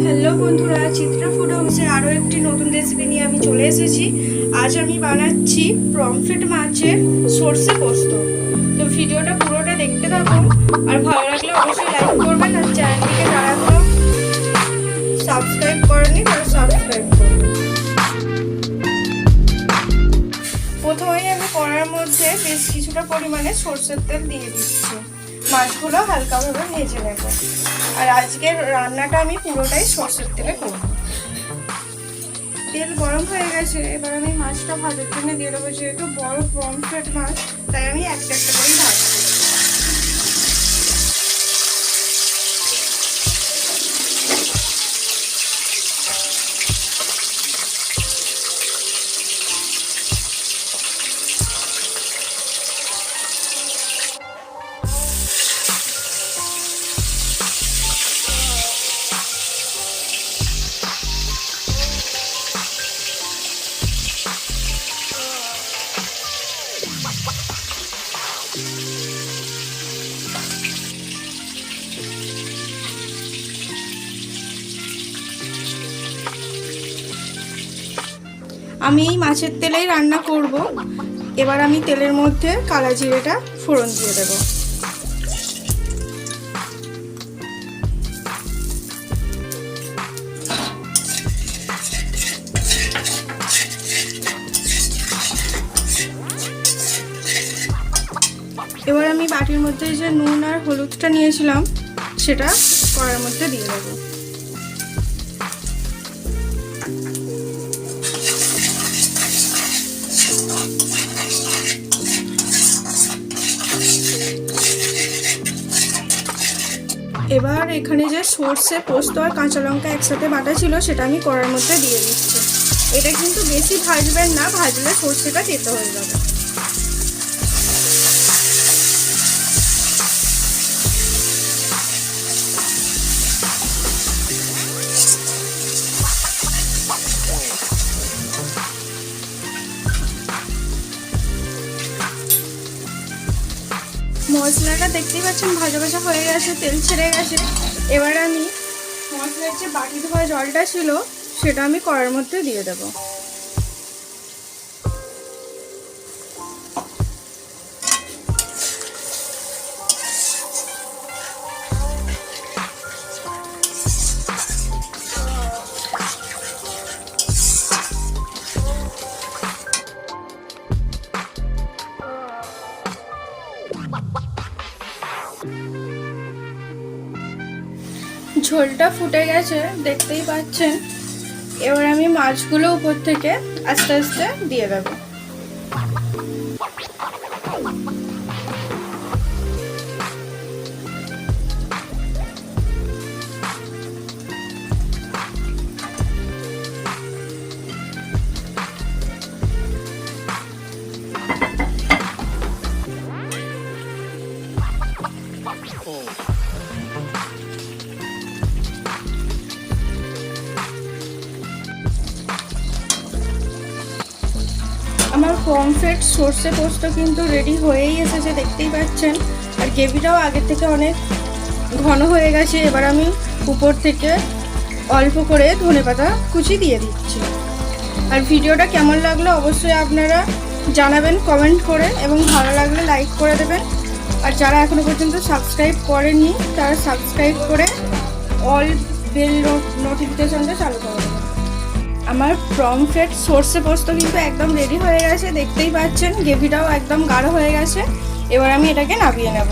Hello বন্ধুরা, Chitra food হাউসের আরও একটি নতুন রেসিপি নিয়ে আমি চলে এসেছি। আজ আমি বানাচ্ছি পমফ্রেট মাছের সর্ষে পোস্ত। তো ভিডিওটা পুরোটা দেখতে থাকুন, আর ভালো লাগলে অবশ্যই লাইক করবেন, আর চ্যানেলটিকে যারা এখনো সাবস্ক্রাইব করেনি তারা সাবস্ক্রাইব করবেন। প্রথমেই আমি কড়াইয়ের মধ্যে বেশ কিছুটা পরিমাণে সর্ষের তেল দিয়ে দিচ্ছি। মাছগুলো হালকাভাবে ভেজে নেব, আর আজকের রান্নাটা আমি পুরোটাই সর্ষের তেলে করব। তেল গরম হয়ে গেছে, এবার আমি মাছটা ভাজার জন্য দিয়ে দেবো। যেহেতু বড় পমফ্রেট মাছ, তাই আমি একটা একটা করেই ভাজবো। আমি এই মাছের তেলেই রান্না করব। এবার আমি তেলের মধ্যে কালা জিরেটা ফোড়ন দিয়ে দেব। এবার আমি বাটির মধ্যে যে নুন আর হলুদটা নিয়েছিলাম সেটা কড়াইয়ের মধ্যে দিয়ে দেব। এবার এখানে যে সর্ষে পোস্ত আর কাঁচা লঙ্কা একসাথে বাটা ছিল সেটা আমি কড়াইয়ের মধ্যে দিয়ে দিচ্ছি। এটা কিন্তু বেশি ভাজবেন না, ভাজলে সর্ষেটা তেতো হয়ে যাবে। মশলাটা দেখতেই পাচ্ছেন ভাজা ভাজা হয়ে গেছে, তেল ছেড়ে গেছে। এবার আমি মশলার যে বাটি ধোয়া জলটা ছিল সেটা আমি কড়াইয়ের মধ্যে দিয়ে দেব। ঝোলটা ফুটে গেছে দেখতেই পাচ্ছেন। এবার আমি মাছগুলো উপর থেকে আস্তে আস্তে দিয়ে দেব। আমার পমফ্রেট সর্ষে পোস্ত কিন্তু রেডি হয়েই এসেছে দেখতেই পাচ্ছেন, আর গ্রেভিটাও আগের থেকে অনেক ঘন হয়ে গেছে। এবার আমি উপর থেকে অল্প করে ধনেপাতা কুচি দিয়ে দিচ্ছি। আর ভিডিওটা কেমন লাগলো অবশ্যই আপনারা জানাবেন কমেন্ট করে, এবং ভালো লাগলে লাইক করে দেবেন। আর যারা এখনো পর্যন্ত সাবস্ক্রাইব করেননি তারা সাবস্ক্রাইব করে অল বেল নোটিফিকেশনটা চালু করে দেবেন। আমার পমফ্রেট সর্ষে পোস্ত কিন্তু একদম রেডি হয়ে গেছে দেখতেই পাচ্ছেন, গ্রেভিটাও একদম গাঢ় হয়ে গেছে। এবার আমি এটাকে নামিয়ে নেব।